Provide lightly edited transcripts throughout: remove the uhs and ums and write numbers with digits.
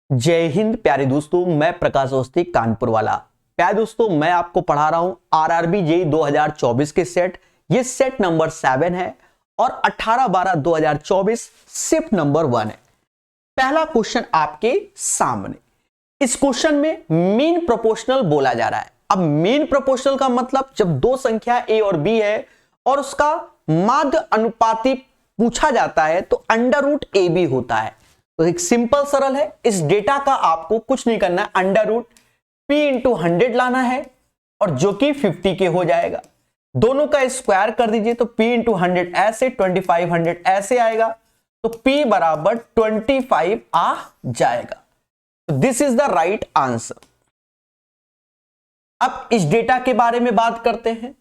जय हिंद प्यारे दोस्तों, मैं प्रकाश अवस्थी कानपुर वाला। प्यारे दोस्तों, मैं आपको पढ़ा रहा हूं आरआरबी जेईई 2024 के सेट। ये सेट नंबर 7 है और 18/12/2024 शिफ्ट नंबर 1 है। पहला क्वेश्चन आपके सामने। इस क्वेश्चन में मीन प्रोपोर्शनल बोला जा रहा है। अब मीन प्रोपोर्शनल का मतलब जब दो संख्या ए और बी है और उसका माध्य अनुपाती पूछा जाता है तो अंडर रूट ए बी होता है। तो एक सिंपल सरल है। इस डेटा का आपको कुछ नहीं करना है, अंडर रूट पी इंटू 100 लाना है और जो कि 50 के हो जाएगा। दोनों का स्क्वायर कर दीजिए तो p इंटू 100 ऐसे, 2500 ऐसे आएगा तो p बराबर 25 आ जाएगा। तो this is the right answer. अब इस डेटा के बारे में बात करते हैं।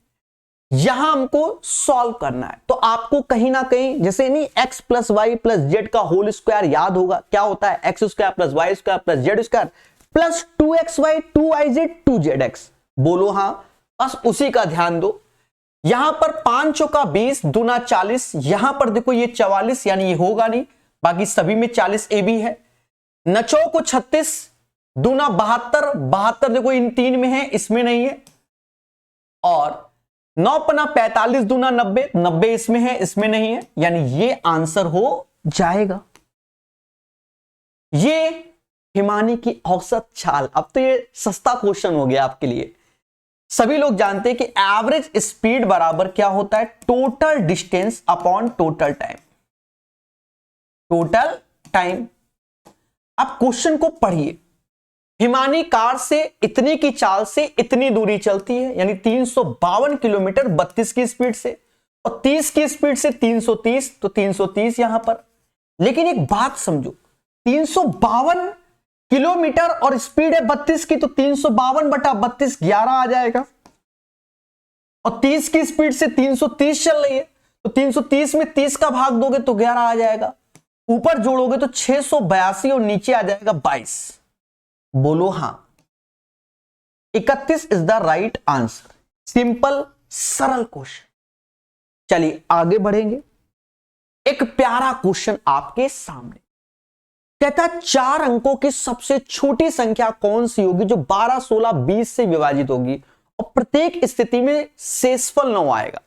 यहां हमको सॉल्व करना है तो आपको कहीं ना कहीं जैसे नहीं x plus Y plus Z का होल स्क्वायर याद होगा। क्या होता है? X square plus Y square plus Z square plus 2xy 2iz 2zx। बोलो हाँ, बस उसी का ध्यान दो। यहां पर 5 चौका 20 दूना 40, यहां पर देखो ये 44 यानी ये होगा नहीं, बाकी सभी में 40 ए बी है। नचो को 36 दूना 72, 72 देखो इन तीन में है, इसमें नहीं है। और 9 पना 45 दूना 90, 90 इसमें है, इसमें नहीं है, यानी ये आंसर हो जाएगा। ये हिमानी की औसत चाल। अब तो ये सस्ता क्वेश्चन हो गया आपके लिए। सभी लोग जानते हैं कि एवरेज स्पीड बराबर क्या होता है? Total distance upon total time. Total time. अब क्वेश्चन को पढ़िए। हिमानी कार से इतनी की चाल से इतनी दूरी चलती है, यानी 352 किलोमीटर 32 की स्पीड से, और 30 की स्पीड से 330, तो 330 यहां पर। लेकिन एक बात समझो, 352 किलोमीटर और स्पीड है 32 की, तो 352 बटा 32 11 आ जाएगा। और 30 की स्पीड से 330 चल रही है तो 330 में 30 का भाग दोगे तो 11 आ जाएगा। ऊपर जोड़ोगे तो 682 और नीचे आ जाएगा 22। बोलो हां। 31 is the right answer. Simple सरल क्वेश्चन। चलिए आगे बढ़ेंगे। एक प्यारा क्वेश्चन आपके सामने कहता है 4 अंकों की सबसे छोटी संख्या कौन सी होगी जो 12, 16, 20 से विभाजित होगी और प्रत्येक स्थिति में शेषफल 9 आएगा।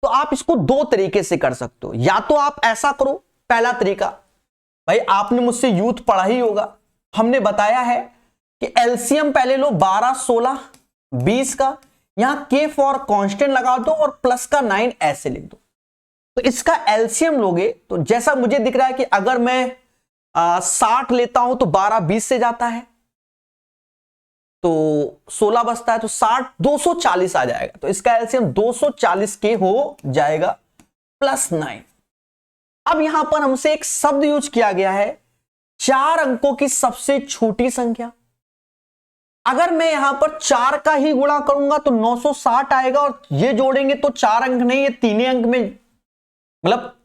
तो आप इसको दो तरीके से कर सकते हो। या तो आप ऐसा करो, पहला तरीका, भाई आपने मुझसे यूथ पढ़ा ही होगा, हमने बताया है कि एलसीएम पहले लो 12, 16, 20 का, यहां के फॉर कांस्टेंट लगा दो और प्लस का 9 ऐसे लिख दो। तो इसका एलसीएम लोगे तो जैसा मुझे दिख रहा है कि अगर मैं 60 लेता हूं तो 12 20 से जाता है तो 16 बचता है, तो 60 240 आ जाएगा। तो इसका एलसीएम 240 के हो जाएगा प्लस 9। अब यहां पर हमसे एक शब्द यूज किया गया है 4 अंकों की सबसे छोटी संख्या। अगर मैं यहां पर 4 का ही गुणा करूंगा तो 960 आएगा, और ये जोड़ेंगे तो 4 अंक नहीं, ये 3 अंक में, मतलब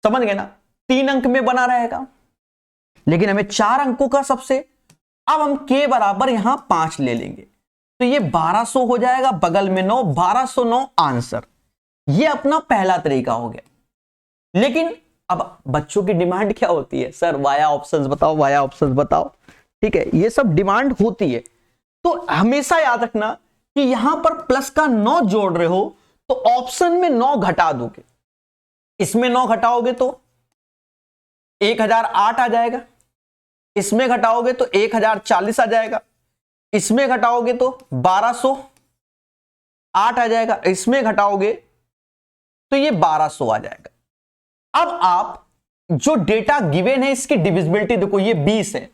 समझ गए ना, 3 अंक में बना रहेगा। लेकिन हमें 4 अंकों का सबसे, अब हम के बराबर यहां 5 ले लेंगे तो ये 1200 हो जाएगा, बगल में 9, 1209 आंसर। ये अपना पहला तरीका हो गया। लेकिन अब बच्चों की डिमांड क्या होती है? सर वाया ऑप्शंस बताओ, वाया ऑप्शंस बताओ। ठीक है, ये सब डिमांड होती है। तो हमेशा याद रखना कि यहां पर प्लस का 9 जोड़ रहे हो तो ऑप्शन में 9 घटा दोगे। इसमें 9 घटाओगे तो 1008 आ जाएगा, इसमें घटाओगे तो 1040 आ जाएगा, इसमें घटाओगे तो 1208 आ जाएगा, इसमें घटाओगे तो ये 1200 आ जाएगा। अब आप जो डेटा गिवन है इसकी डिविजिबिलिटी देखो, ये 20 है,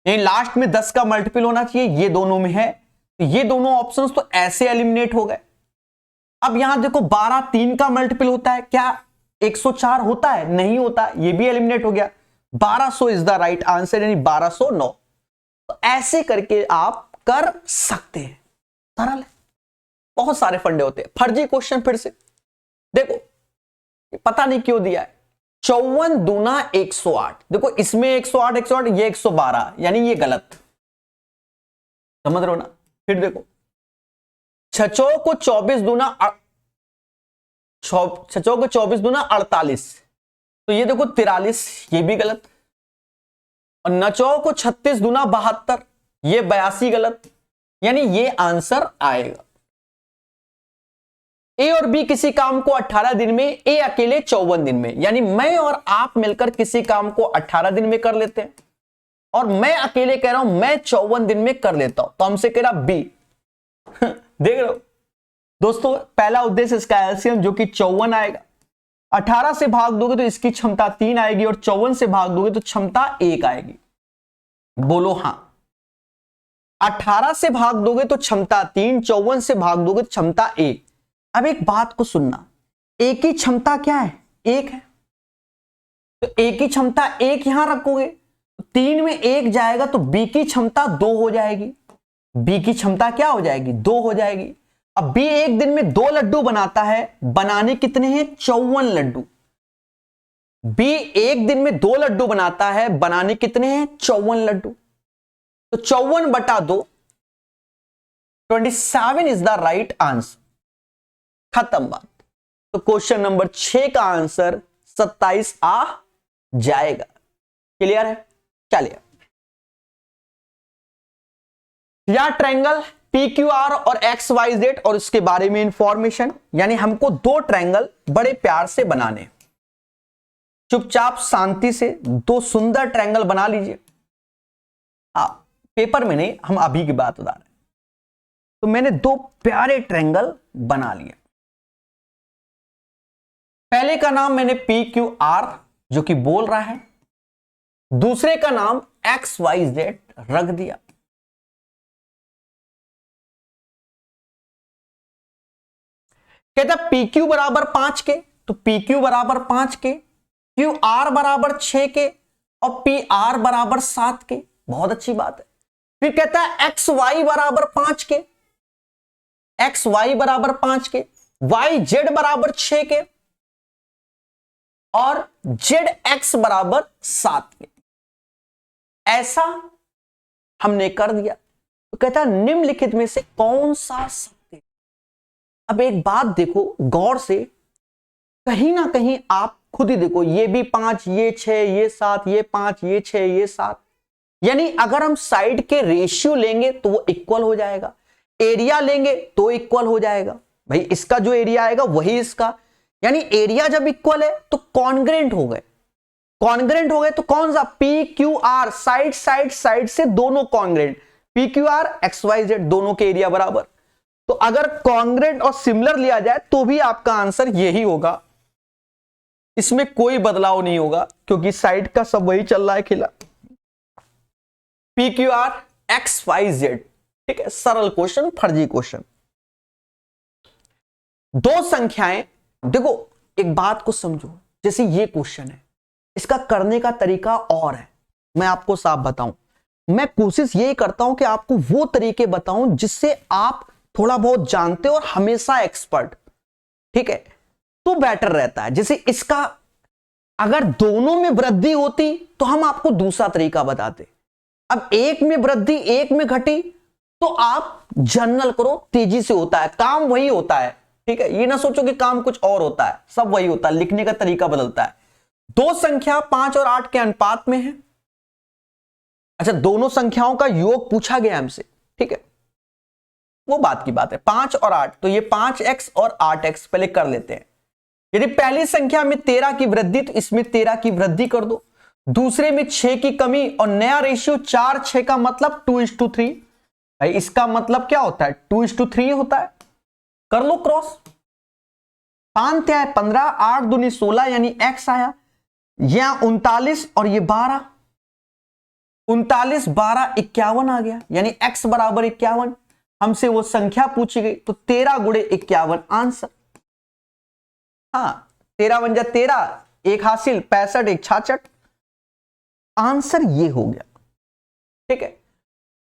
ये लास्ट में 10 का मल्टीपल होना चाहिए, ये दोनों में है, तो ये दोनों ऑप्शंस तो ऐसे एलिमिनेट हो गए। अब यहां देखो 12 3 का मल्टीपल होता है, क्या 104 होता है? नहीं होता, ये भी एलिमिनेट हो गया। 1200 इज द राइट आंसर, यानी 1209। तो ऐसे करके आप कर सकते हैं। सरल है, बहुत सारे फंडे होते हैं। फर्जी क्वेश्चन फिर से देखो, पता नहीं क्यों दिया है 54 दूना 108। देखो इसमें 108 108, ये 112, यानी ये गलत, समझ रहे हो ना। फिर देखो 6 को 24 दूना 48, तो ये देखो 43, ये भी गलत। और और 9 को 36 दूना 72, ये 82 गलत, यानी ये आंसर आएगा। ए और बी किसी काम को 18 दिन में, ए अकेले 54 दिन में, यानी मैं और आप मिलकर किसी काम को 18 दिन में कर लेते हैं और मैं अकेले कह रहा हूं मैं 54 दिन में कर लेता हूं, तो हमसे कह रहा बी। देख रहे हो दोस्तों, पहला उद्देश्य इसका एलसीएम जो कि 54 आएगा, 18 से भाग दोगे तो इसकी क्षमता 3 आएगी और 54 से भाग दोगे तो क्षमता 1 आएगी। बोलो हां। 18 से भाग दोगे तो क्षमता 3, 54 से भाग दोगे तो क्षमता 1। अब एक बात को सुनना, ए की क्षमता क्या है? 1 है, तो ए की क्षमता 1 यहां रखोगे, 3 में 1 जाएगा तो बी की क्षमता 2 हो जाएगी। बी की क्षमता क्या हो जाएगी? 2 हो जाएगी। अब बी एक दिन में 2 लड्डू बनाता है, बनाने कितने हैं? 54 लड्डू। बी एक दिन में 2 लड्डू बनाता है, बनाने कितने हैं? 54 लड्डू। तो 54/2, 27 इज द राइट आंसर। खत्म बात। तो क्वेश्चन नंबर 6 का आंसर 27 आ जाएगा। क्लियर है? चलिए, या ट्रायंगल PQR और XYZ और इसके बारे में इंफॉर्मेशन, यानी हमको 2 ट्रायंगल बड़े प्यार से बनाने, चुपचाप शांति से 2 सुंदर ट्रायंगल बना लीजिए। पेपर में नहीं, हम अभी की बात बता रहे हैं। तो मैंने 2 प्यारे ट्रायंगल बना लिए। पहले का नाम मैंने PQR जो कि बोल रहा है, दूसरे का नाम XYZ रख दिया। कहता PQ बराबर 5 के, तो PQ बराबर 5 के, QR बराबर 6 के और PR बराबर 7 के। बहुत अच्छी बात है। फिर कहता है XY बराबर 5 के, XY बराबर 5 के, YZ बराबर 6 के और ZX बराबर 7 के। ऐसा हमने कर दिया। तो कहता है निम्नलिखित में से कौन सा सत्य। अब एक बात देखो गौर से, कहीं ना कहीं आप खुद ही देखो, ये भी 5, ये 6, ये 7, ये 5, ये 6, ये 7, यानी अगर हम साइड के रेशियो लेंगे तो वो इक्वल हो जाएगा, एरिया लेंगे तो इक्वल हो जाएगा। भाई इसका जो एरिया आएगा वही इसका, यानी एरिया जब इक्वल है तो कॉन्ग्रेंट हो गए। कॉन्ग्रेंट हो गए तो कौन सा? PQR, साइड साइड साइड से दोनों कॉन्ग्रेंट, PQR XYZ दोनों के एरिया बराबर। तो अगर कॉन्ग्रेंट और सिमिलर लिया जाए तो भी आपका आंसर यही होगा, इसमें कोई बदलाव नहीं होगा क्योंकि साइड का सब वही चल रहा है खिला। PQR XYZ, ठीक है। सरल क्वेश्चन, फर्जी क्वेश्चन। 2 संख्याएं, देखो एक बात को समझो, जैसे ये क्वेश्चन है, इसका करने का तरीका और है। मैं आपको साफ बताऊं, मैं कोशिश यही करता हूं कि आपको वो तरीके बताऊं जिससे आप थोड़ा बहुत जानते हो और हमेशा एक्सपर्ट, ठीक है, तो बेटर रहता है। जैसे इसका अगर दोनों में वृद्धि होती तो हम आपको दूसरा तरीका बताते। अब एक में वृद्धि एक में घटी तो आप जनरल करो, तेजी से होता है काम, वही होता है, ठीक है। ये ना सोचो कि काम कुछ और होता है, सब वही होता है, लिखने का तरीका बदलता है। 2 संख्या 5 और 8 के अनुपात में है। अच्छा, दोनों संख्याओं का योग पूछा गया हमसे, ठीक है, वो बात की बात है। 5 और 8, तो ये 5x और 8x पहले कर लेते हैं। यदि पहली संख्या में 13 की वृद्धि तो इसमें 13 की वृद्धि कर दो, दूसरे में 6 की कमी और नया रेशियो 4:6 का मतलब 2:3। भाई इसका मतलब क्या होता है? 2:3 होता है। कर लो क्रॉस। 5 क्या है? 15, 8 दूनी 16 यानी x आया। यहां 39 और ये 12, 39 12 51 आ गया, यानी x बराबर 51। हमसे वो संख्या पूछी गई तो 13 गुणे 51 आंसर। हाँ, 13 बन जा 13, 1 हासिल, 65 1 66, आंसर ये हो गया, ठीक है।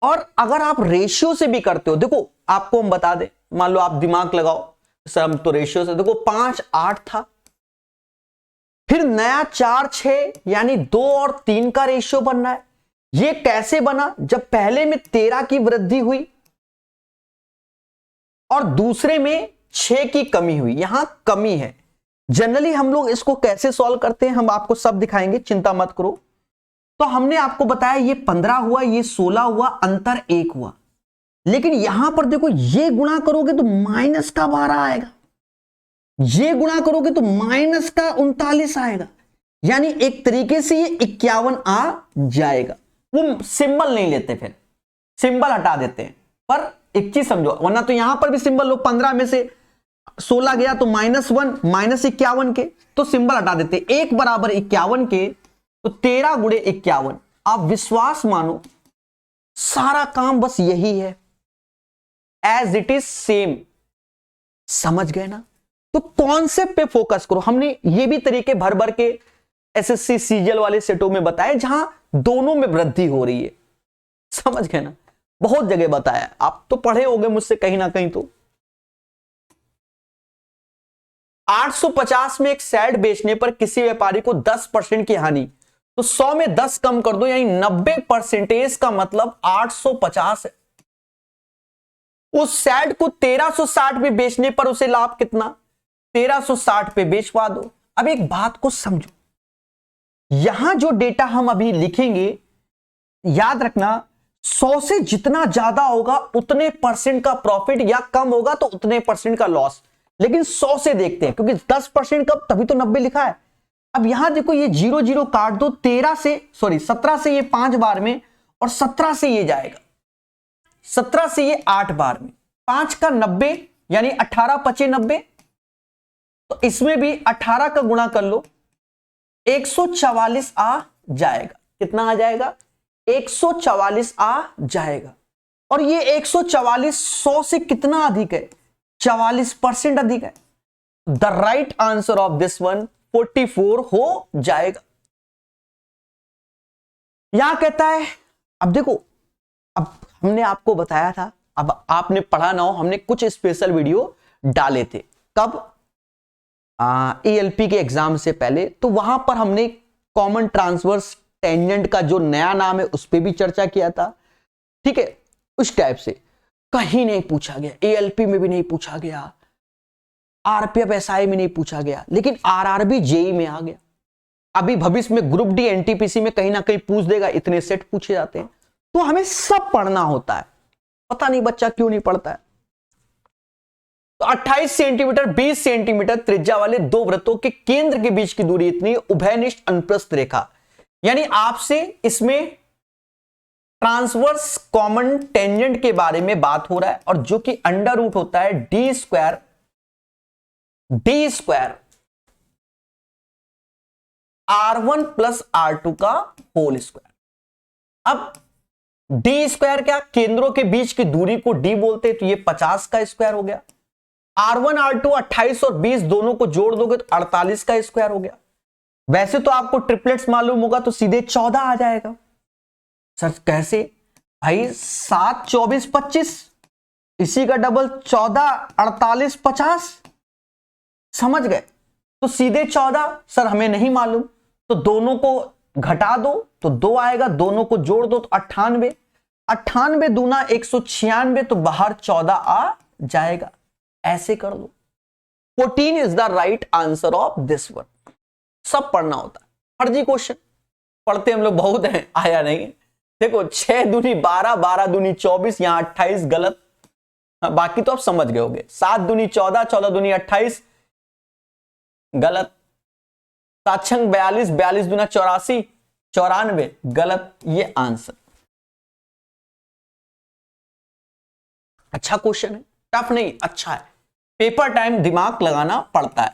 और अगर आप रेशियो से भी करते हो, देखो आपको हम बता दें, मान लो आप दिमाग लगाओ सर, हम तो रेशियो से, देखो 5 8 था, फिर नया 4 6 यानी 2 और 3 का रेशियो बनना है। ये कैसे बना? जब पहले में 13 की वृद्धि हुई और दूसरे में 6 की कमी हुई, यहां कमी है। जनरली हम लोग इसको कैसे सॉल्व करते हैं हम आपको सब दिखाएंगे, चिंता मत करो। तो हमने आपको बताया ये 15 हुआ, ये 16 हुआ, अंतर 1 हुआ। लेकिन यहां पर देखो ये गुणा करोगे तो माइनस का 12 आएगा, ये गुणा करोगे तो माइनस का 39 आएगा, यानी एक तरीके से ये 51 आ जाएगा। वो सिंबल नहीं लेते, फिर सिंबल हटा देते हैं। पर एक चीज समझो, वरना तो यहां पर भी सिंबल लो, 15 में से 16 गया तो -1, -51 के, तो सिंबल हटा देते। 1 बराबर 51 के तो 13 गुणे 51। आप विश्वास मानो, सारा काम बस यही है, एज इट इज सेम। समझ गए ना? तो कॉन्सेप्ट पे फोकस करो। हमने ये भी तरीके भर भर के एसएससी सीजीएल वाले सेटों में बताए जहां दोनों में वृद्धि हो रही है। समझ गए ना? बहुत जगह बताया, आप तो पढ़े होंगे मुझसे कहीं ना कहीं। तो 850 में एक शेड बेचने पर किसी व्यापारी को 10% की हानि, तो 100 में 10 कम कर दो, यानी 90% का मतलब 850 है। उस शेड को 1360 में बेचने पर उसे लाभ कितना? 1360 पे बेचवा दो। अब एक बात को समझो, यहां जो डेटा हम अभी लिखेंगे, याद रखना 100 से जितना ज्यादा होगा उतने % का प्रॉफिट, या कम होगा तो उतने % का लॉस। लेकिन 100 से देखते हैं, क्योंकि 10% कब, तभी तो 90 लिखा है। अब यहां देखो ये 0 0 काट दो, 17 से ये 5 बार में, और 17 से ये जाएगा, 17 से ये 8 बार में, 5 का 90 यानी 18 पचे 90। तो इसमें भी 18 का गुणा कर लो, 144 आ जाएगा। कितना आ जाएगा? 144 आ जाएगा। और ये 144 100 से कितना अधिक है? 44% अधिक है। The right answer of this one 44 हो जाएगा। यहां कहता है, अब देखो, अब हमने आपको बताया था, अब आपने पढ़ा ना हो, हमने कुछ स्पेशल वीडियो डाले थे। कब? एएलपी के एग्जाम से पहले। तो वहां पर हमने कॉमन ट्रांसवर्स टेंजेंट का जो नया नाम है उस पर भी चर्चा किया था। ठीक है, उस टाइप से कहीं नहीं पूछा गया, एएलपी में भी नहीं पूछा गया, आरपीएफ एसआई में नहीं पूछा गया, लेकिन आरआरबी जेई में आ गया। अभी भविष्य में ग्रुप डी एनटीपीसी में कहीं ना कहीं पूछ देगा, इतने सेट पूछे जाते हैं। तो हमें सब पढ़ना होता है, पता नहीं बच्चा क्यों नहीं पढ़ता है। तो 28 सेंटीमीटर 20 सेंटीमीटर त्रिज्या वाले दो वृत्तों के केंद्र के बीच की दूरी इतनी, उभयनिष्ठ अनुप्रस्थ रेखा, यानी आपसे इसमें ट्रांसवर्स कॉमन टेंजेंट के बारे में बात हो रहा है, और जो कि अंडर रूट होता है D square R1 plus R2 का होल स्क्वायर। अब डी स्क्वायर क्या? केंद्रों के बीच की दूरी को डी बोलते हैं, तो ये 50 का स्क्वायर हो गया। R1 R2 28 और 20 दोनों को जोड़ दोगे तो 48 का स्क्वायर हो गया। वैसे तो आपको ट्रिपलेट्स मालूम होगा, तो सीधे 14 आ जाएगा। सर कैसे भाई? 7 24 25, इसी का डबल 14 48 50। समझ गए? तो सीधे 14। सर हमें नहीं मालूम, तो दोनों को घटा दो तो 2 आएगा, दोनों को जोड़ दो तो 98, 98 दूना 196, तो बाहर 14 आ जाएगा। ऐसे कर लो। 14 is the right answer of this one. सब पढ़ना होता है, फर्जी क्वेश्चन पढ़ते हम लोग बहुत हैं, आया नहीं। देखो 6 दूनी 12, 12 दूनी 24, यहां 28 गलत। बाकी तो आप समझ गए होंगे। 7 दूनी 14, 14 दूनी 28 गलत। 7 छंग 42, 42 दूना 84, 94 गलत। ये आंसर। अच्छा क्वेश्चन है, टफ नहीं, अच्छा है। पेपर टाइम दिमाग लगाना पड़ता है।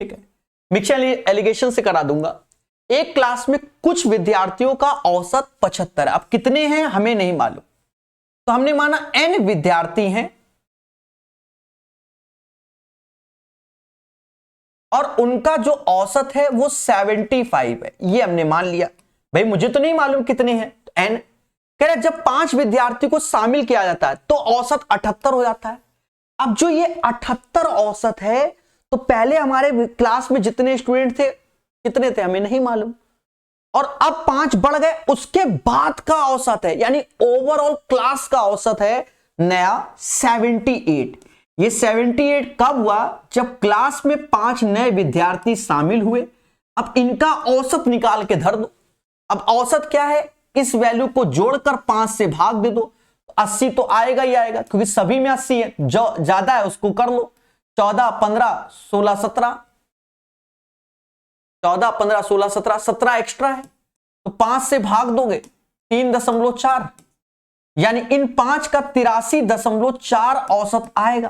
ठीक है, मिक्सचर एलिगेशन से करा दूंगा। एक क्लास में कुछ विद्यार्थियों का औसत 75 है। अब कितने हैं हमें नहीं मालूम, तो हमने माना n विद्यार्थी हैं और उनका जो औसत है वो 75 है। ये हमने मान लिया। भाई मुझे तो नहीं मालूम कितने हैं, तो n कह रहे जब 5 विद्यार्थी को शामिल किया जाता है तो औसत 78 हो जाता है। अब जो ये 78 औसत है, तो पहले हमारे क्लास में जितने स्टूडेंट थे कितने थे हमें नहीं मालूम, और अब 5 बढ़ गए, उसके बाद का औसत है, यानी ओवरऑल क्लास का औसत है नया 78। ये 78 कब हुआ? जब क्लास में 5 नए विद्यार्थी शामिल हुए। अब इनका औसत निकाल के धर दो। अब औसत क्या है, इस वैल्यू को जोड़कर 5 से भाग दे दो, 80 तो आएगा ही आएगा, क्योंकि सभी में 80 है, जो ज्यादा है उसको कर लो। 14 15 16 17, 14 15 16 17, 17 एक्स्ट्रा है, तो 5 से भाग दोगे 3.4, यानी इन 5 का 83.4 औसत आएगा।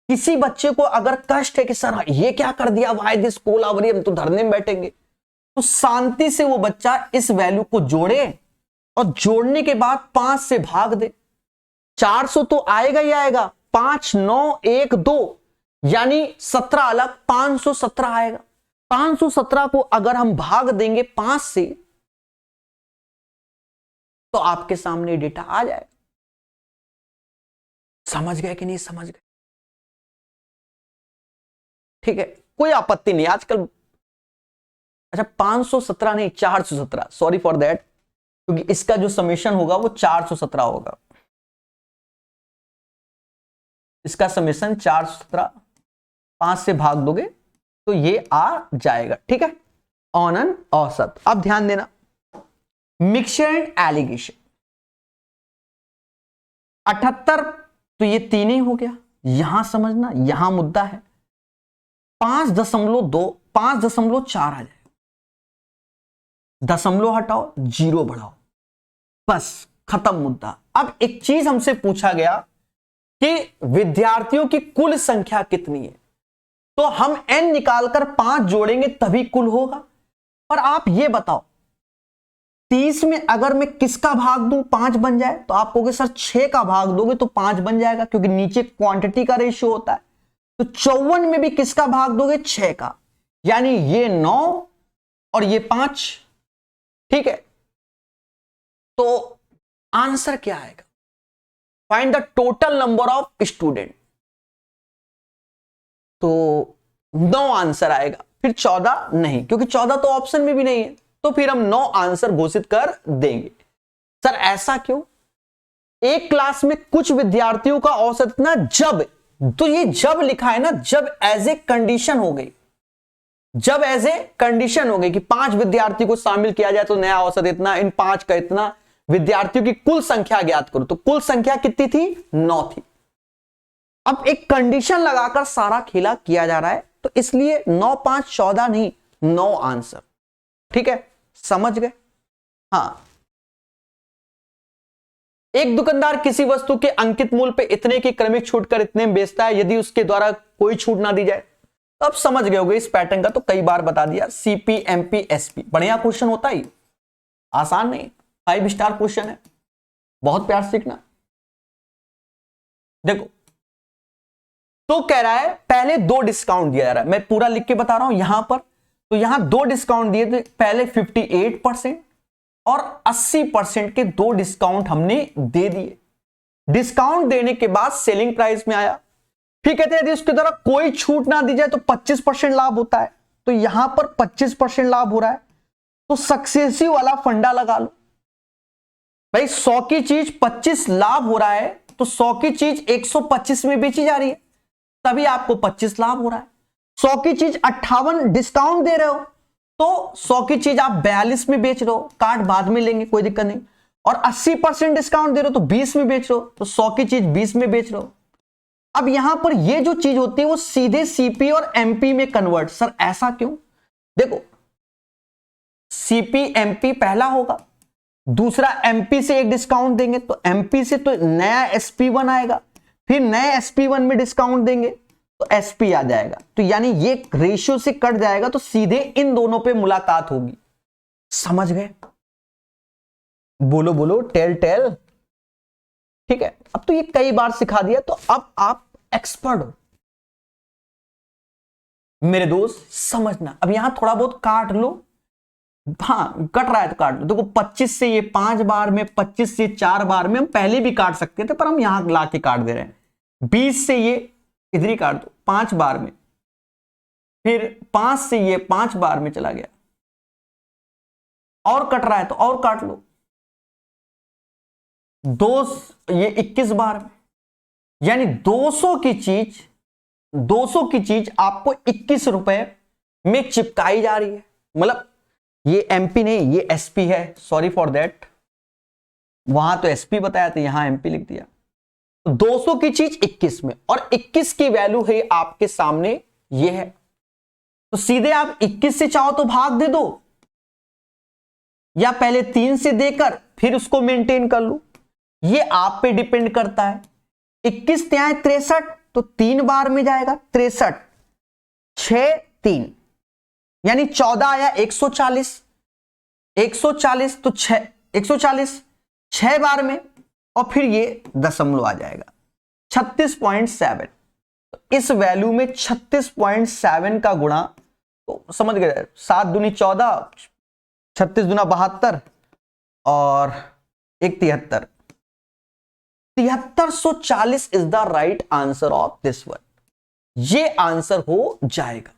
किसी बच्चे को अगर कष्ट है कि सर ये क्या कर दिया, वाई दिस कोलावरी, हम तो धरने में बैठेंगे, तो शांति से वो बच्चा इस वैल्यू को जोड़े और जोड़ने के बाद 5 से भाग दे। 400 तो आएगा ही आएगा, 5 9 1 2, यानी 17 अलग 517 आएगा। 517 को अगर हम भाग देंगे 5 से तो आपके सामने डेटा आ जाएगा। समझ गए कि नहीं समझ गए? ठीक है, कोई आपत्ति नहीं आजकल। अच्छा 517 नहीं 417, सॉरी फॉर दैट, क्योंकि इसका जो समेशन होगा वो 417 होगा। इसका समेशन 417, 5 से भाग दोगे तो ये आ जाएगा। ठीक है, ऑन एन औसत। अब ध्यान देना, मिक्सचर एंड एलिगेशन 78, तो ये 3 ही हो गया। यहां समझना, यहां मुद्दा है 5.2 5.4 आ जाएगा, दशमलव हटाओ, जीरो बढ़ाओ, बस खत्म मुद्दा। अब एक चीज हमसे पूछा गया कि विद्यार्थियों की कुल संख्या कितनी है, तो हम n निकालकर 5 जोड़ेंगे तभी कुल होगा। पर आप ये बताओ 30 में अगर मैं किसका भाग दूं 5 बन जाए, तो आप कहोगे सर 6 का भाग दोगे तो 5 बन जाएगा, क्योंकि नीचे क्वांटिटी का रेशियो होता है। तो 54 में भी किसका भाग दोगे 6 का, यानी ये 9 और ये 5। ठीक है, तो आंसर क्या आएगा, find the total number of student, तो 9 आंसर आएगा, फिर 14 नहीं, क्योंकि 14 तो ऑप्शन में भी नहीं है, तो फिर हम 9 आंसर घोषित कर देंगे। सर ऐसा क्यों, एक क्लास में कुछ विद्यार्थियों का औसत इतना, जब, तो ये जब लिखा है ना, जब एज ए कंडीशन हो गई, जब एज ए कंडीशन हो गई कि 5 विद्यार्थी को शामिल किया जाए तो नया औसत इतना, इन 5 का इतना, विद्यार्थियों की कुल संख्या ज्ञात करो, तो कुल संख्या कितनी थी 9 थी। अब एक कंडीशन लगाकर सारा खेला किया जा रहा है, तो इसलिए 9 5 14 नहीं, 9 आंसर। ठीक है, समझ गए? हाँ, एक दुकानदार किसी वस्तु के अंकित मूल्य पे इतने की क्रमिक छूट कर इतने में बेचता है, यदि उसके द्वारा कोई छूट ना दी जाए, तो अब समझ गए होंगे इस पैटर्न का, तो कई बार बता दिया। सीपी एमपी एसपी, बढ़िया क्वेश्चन होता ही, आसान नहीं, 5 स्टार क्वेश्चन है, बहुत प्यार सीखना। देखो, तो कह रहा है पहले 2 डिस्काउंट दिया जा रहा है, मैं पूरा लिख के बता रहा हूं यहां पर, तो यहां 2 डिस्काउंट दिए थे, पहले 58% और 80% के 2 डिस्काउंट हमने दे दिए। डिस्काउंट देने के बाद सेलिंग प्राइस में आया, फिर कहते हैं यदि उसके द्वारा कोई छूट ना दी जाए तो 25% लाभ होता है, तो यहां पर 25% लाभ हो रहा है, तो सक्सेसिव वाला फंडा लगा लो भाई। 100 की चीज 25 लाभ हो रहा है, तो 100 की चीज 125 में बेची जा रही है, तभी आपको 25 लाभ हो रहा है। 100 की चीज 58 डिस्काउंट दे रहे हो, तो 100 की चीज आप 42 में बेच रहे हो, कार्ड बाद में लेंगे कोई दिक्कत नहीं, और 80% डिस्काउंट दे रहे हो तो 20 में बेच रहे हो, तो 100 की चीज 20 में बेच रहे हो। अब यहां पर ये जो चीज होती है वो सीधे सीपी और एमपी में कन्वर्ट। सर ऐसा क्यों? देखो, सीपी एमपी पहला होगा, दूसरा एमपी से एक डिस्काउंट देंगे, तो एमपी से तो नया एसपी1 आएगा, फिर नए एसपी1 में डिस्काउंट देंगे तो एसपी आ जाएगा, तो यानी ये रेशियो से कट जाएगा, तो सीधे इन दोनों पे मुलाकात होगी। समझ गए? बोलो बोलो, टेल टेल। ठीक है, अब तो ये कई बार सिखा दिया, तो अब आप एक्सपर्ट हो मेरे दोस्त, समझना। अब यहां थोड़ा बहुत काट लो, हाँ कट रहा है तो काट लो। देखो 25 से ये 5 बार में, 25 से 4 बार में, हम पहले भी काट सकते थे पर हम यहां ला के काट दे रहे हैं। 20 से ये इधर ही काट दो 5 बार में, फिर 5 से ये 5 बार में चला गया, और कट रहा है तो और काट लो। 2 ये 21 बार में, यानी 200 की चीज आपको 21 रुपए में चिपकाई जा रही है। मतलब ये एमपी नहीं, ये एसपी है, सॉरी फॉर दैट, वहां तो एसपी बताया था, यहां एमपी लिख दिया। 200 की चीज 21 में, और 21 की वैल्यू है आपके सामने ये है, तो सीधे आप 21 से चाहो तो भाग दे दो, या पहले 3 से देकर फिर उसको मेंटेन कर लो, ये आप पे डिपेंड करता है। 21 त्याए 63, तो 3 बार में जाएगा 63, 6 3, यानी 14 आया 140, 140 तो 6 140 6 बार में, और फिर ये दशमलव आ जाएगा 36.7। तो इस वैल्यू में 36.7 का गुणा, तो समझ गए, 7 दूनी 14, 36 दूना 72 और 1 73, 7340 is the right answer of this one. ये आंसर हो जाएगा।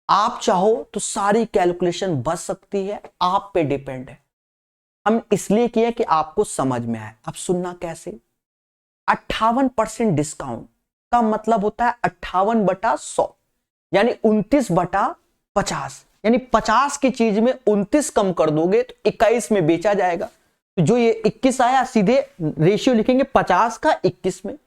आप चाहो तो सारी कैलकुलेशन बच सकती है, आप पे डिपेंड है। हम इसलिए किए कि आपको समझ में आए। अब सुनना कैसे, 58% डिस्काउंट का मतलब होता है 58/100, यानी 29/50, यानी 50 की चीज में 29 कम कर दोगे तो 21 में बेचा जाएगा। तो जो ये 21 आया, सीधे रेशियो लिखेंगे 50 का 21 में।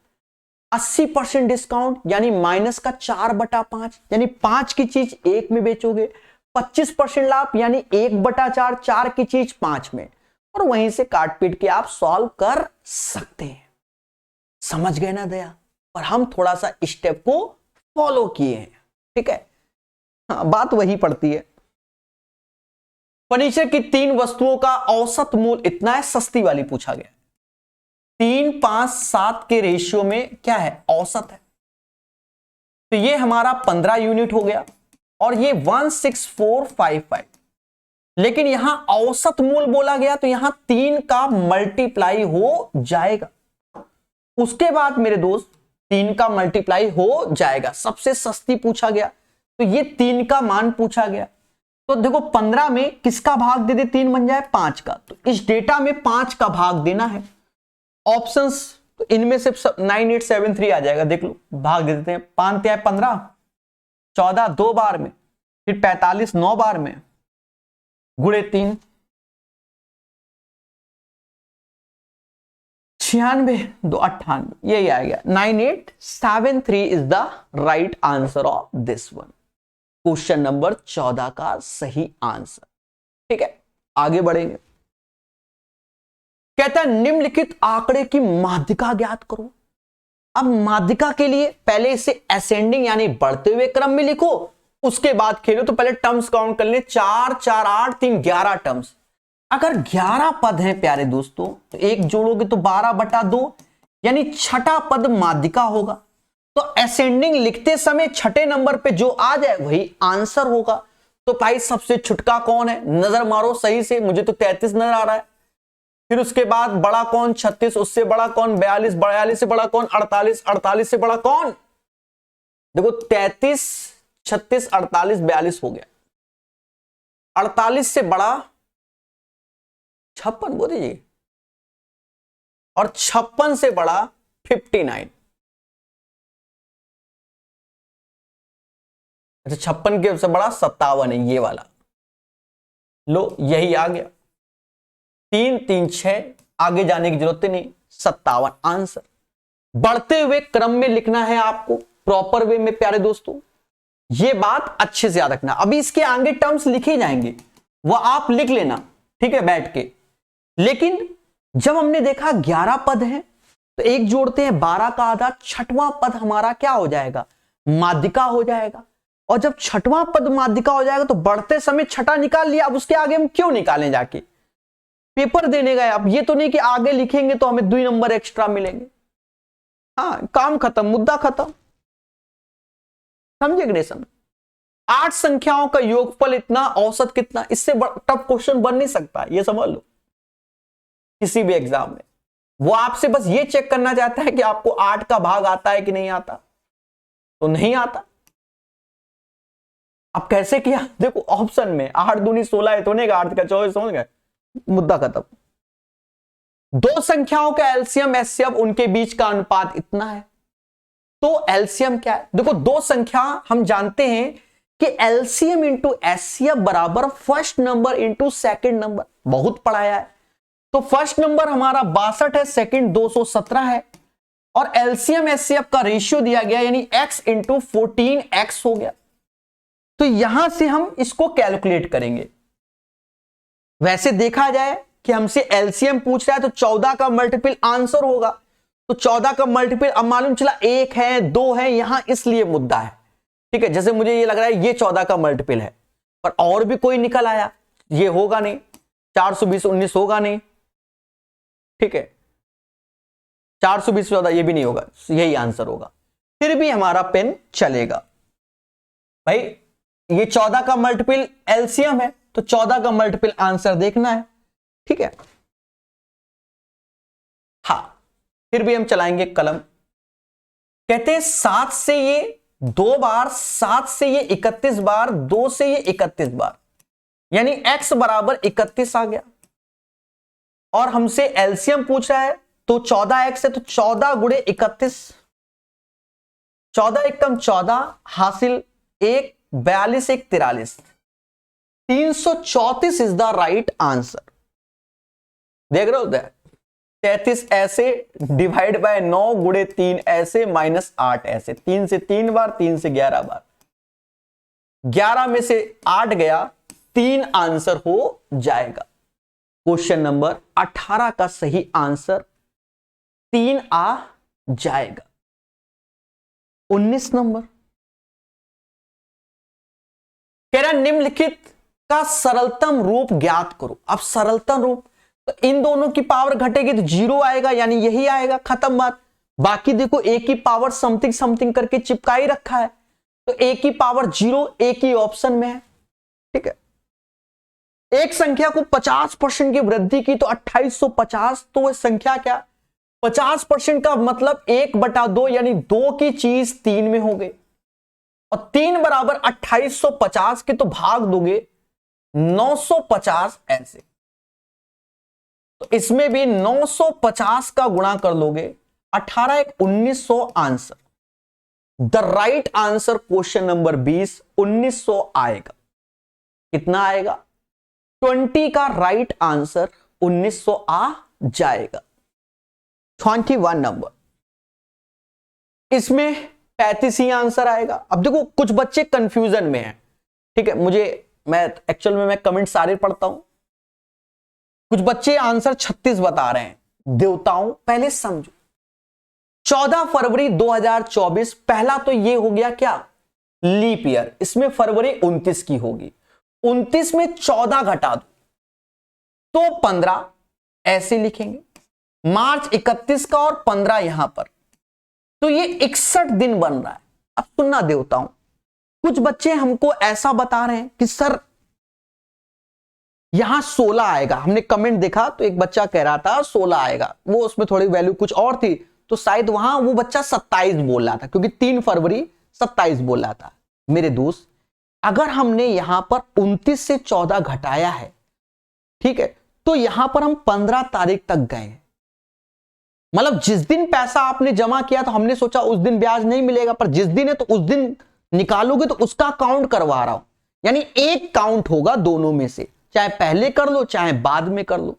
80% डिस्काउंट यानी माइनस का 4/5, यानी 5 की चीज 1 में बेचोगे। 25% लाभ यानी 1/4, 4 की चीज 5 में, और वहीं से काट पीट के आप सॉल्व कर सकते हैं। समझ गए ना दया? और हम थोड़ा सा स्टेप को फॉलो किए हैं, ठीक है। हाँ, बात वही पड़ती है। फर्नीचर की 3 वस्तुओं का औसत मूल्य इतना है, सस्ती वाली पूछा गया। 3, 5, 7 के रेशियो में क्या है, औसत है। तो ये हमारा 15 यूनिट हो गया, और ये 16455, लेकिन यहां औसत मूल्य बोला गया तो यहां 3 का मल्टीप्लाई हो जाएगा। उसके बाद मेरे दोस्त 3 का मल्टीप्लाई हो जाएगा। सबसे सस्ती पूछा गया तो ये 3 का मान पूछा गया। तो देखो 15 में किसका भाग दे दे, 3 बन जाए 5 का, तो इस डेटा में 5 का भाग देना है। ऑप्शंस तो इनमें से 9873 आ जाएगा, देख लो, भाग दे देते हैं। 5 त्याय 15, 14 2 बार में, फिर 45 9 बार में, गुणे 3, 96 2 98, यही आ गया। 9873 is the right answer of this one. Question number 14 का सही आंसर। ठीक है, आगे बढ़ेंगे। कहता है निम्नलिखित आंकड़े की माध्यिका ज्ञात करो। अब माध्यिका के लिए पहले इसे असेंडिंग यानी बढ़ते हुए क्रम में लिखो, उसके बाद खेलो। तो पहले टर्म्स काउंट कर ले, 4 4 8 3 11 टर्म्स। अगर 11 पद हैं प्यारे दोस्तों, तो एक जोड़ोगे तो 12/2, यानी छठा पद माध्यिका होगा। तो असेंडिंग लिखते समय छठे नंबर पे जो आ जाए वही आंसर होगा। तो भाई सबसे छुटका कौन है, नजर मारो सही से, मुझे तो 33 नजर आ रहा है। फिर उसके बाद बड़ा कौन, 36, उससे बड़ा कौन 42, 42 से बड़ा कौन 48, 48 से बड़ा कौन, देखो 33 36 48 42 हो गया। 48 से बड़ा 56 बोल दीजिए, और 56 से बड़ा 59। अच्छा 56 के से बड़ा 57 है, ये वाला लो, यही आ गया। 3 3 6, आगे जाने की जरूरत नहीं, 57 आंसर। बढ़ते हुए क्रम में लिखना है आपको, प्रॉपर वे में प्यारे दोस्तों, ये बात अच्छे से याद रखना। अभी इसके आगे टर्म्स लिखे जाएंगे, वह आप लिख लेना, ठीक है, बैठ के। लेकिन जब हमने देखा 11 पद हैं, तो एक जोड़ते हैं 12 का आधा, छठवां पद हमारा क्या हो जाएगा, माध्यिका हो जाएगा। और जब छठवां पद माध्यिका हो जाएगा तो बढ़ते समय छठा निकाल लिया। अब उसके आगे हम क्यों निकालें, जाके पेपर देने गए। अब ये तो नहीं कि आगे लिखेंगे तो हमें 2 नंबर एक्स्ट्रा मिलेंगे। हाँ, काम खत्म, मुद्दा खत्म, समझे ग्रेसन। 8 संख्याओं का योगफल इतना, औसत कितना, इससे टफ क्वेश्चन बन नहीं सकता, ये समझ लो किसी भी एग्जाम में। वो आपसे बस ये चेक करना चाहता है कि आपको 8 का भाग आता है कि नहीं आता, तो नहीं आता। अब कैसे किया, देखो ऑप्शन में 8 दूनी 16 है, तो नहीं 8 का 24, समझ गए, मुद्दा खत्म। 2 संख्याओं का एलसीएम एचसीएफ, उनके बीच का अनुपात इतना है। तो एलसीएम क्या है, देखो 2 संख्या हम जानते हैं कि एलसीएम इंटू एचसीएफ बराबर first number into second number, बहुत पढ़ाया है। तो फर्स्ट नंबर हमारा 62 है, सेकंड 217 है, और एलसीएम एचसीएफ का रेशियो दिया गया यानी x इंटू 14x हो गया। तो यहां से हम इसको कैलकुलेट करेंगे। वैसे देखा जाए कि हमसे एलसीएम पूछ रहा है तो 14 का मल्टीपल आंसर होगा, तो 14 का मल्टीपल अब मालूम चला 1 है 2 है, यहां इसलिए मुद्दा है। ठीक है, जैसे मुझे ये लग रहा है ये 14 का मल्टीपल है, पर और भी कोई निकल आया, ये होगा नहीं, 420 19 होगा नहीं। ठीक है, 420 14 ये भी नहीं होगा, यही आंसर होगा, फिर भी हमारा पेन चलेगा। भाई ये 14 का मल्टीपल एलसीएम है, तो 14 का मल्टीपल आंसर देखना है। ठीक है, हाँ, फिर भी हम चलाएंगे कलम। कहते हैं 7 से ये 2 बार, 7 से ये 31 बार, 2 से ये 31 बार, यानी x बराबर 31 आ गया। और हमसे एलसीएम पूछ रहा है तो 14x है, तो 14 गुणे 31, 14 एकम 14 हासिल 1, 42 1 43, 334 इज द राइट आंसर। देख रहे हो, 33 ऐसे डिवाइड बाय 9 गुणे 3 ऐसे माइनस 8 ऐसे, 3 से 3 बार, 3 से 11 बार, 11 में से 8 गया, 3 आंसर हो जाएगा। क्वेश्चन नंबर 18 का सही आंसर 3 आ जाएगा। 19 नंबर कह रहा निम्नलिखित का सरलतम रूप ज्ञात करो। अब सरलतम रूप तो इन दोनों की पावर घटेगी तो 0 आएगा, यानी यही आएगा, खत्म बात। बाकी देखो a की पावर समथिंग समथिंग करके चिपकाई रखा है, तो a की पावर 0 एक ही ऑप्शन में है। ठीक है, एक संख्या को 50% की वृद्धि की तो 2850, तो वह संख्या क्या, 50% का मतलब 1/2, यानी 2 की चीज 3 में हो गई, और 3 बराबर 2850 के तो भाग दोगे 950 ऐसे, तो इसमें भी 950 का गुणा कर लोगे, 18 1 1900 answer. The right answer question number 20 1900 आएगा। कितना आएगा, 20 का राइट आंसर 1900 आ जाएगा। 21 नंबर, इसमें 35 ही आंसर आएगा। अब देखो कुछ बच्चे कंफ्यूजन में हैं। ठीक है, मैं एक्चुअल में कमेंट सारे पढ़ता हूं। कुछ बच्चे आंसर 36 बता रहे हैं। देवताओं पहले समझो, 14 फरवरी 2024, पहला तो ये हो गया क्या, लीप ईयर, इसमें फरवरी 29 की होगी, 29 में 14 घटा दो तो 15 ऐसे लिखेंगे, मार्च 31 का और 15 यहां पर, तो ये 61 दिन बन रहा है। अब सुनना देवताओं, कुछ बच्चे हमको ऐसा बता रहे हैं कि सर यहां 16 आएगा। हमने कमेंट देखा तो एक बच्चा कह रहा था 16 आएगा, वो उसमें थोड़ी वैल्यू कुछ और थी, तो शायद वहां वो बच्चा 27 बोल रहा था, क्योंकि 3 फरवरी 27 बोल रहा था। मेरे दोस्त, अगर हमने यहां पर 29 से 14 घटाया है, ठीक है, तो यहां पर हम 15 तारीख तक गए, मतलब जिस दिन पैसा आपने जमा किया तो हमने सोचा उस दिन ब्याज नहीं मिलेगा, पर जिस दिन है तो उस दिन निकालोगे तो उसका काउंट करवा रहा हूं, यानी एक काउंट होगा दोनों में से, चाहे पहले कर लो चाहे बाद में कर लो।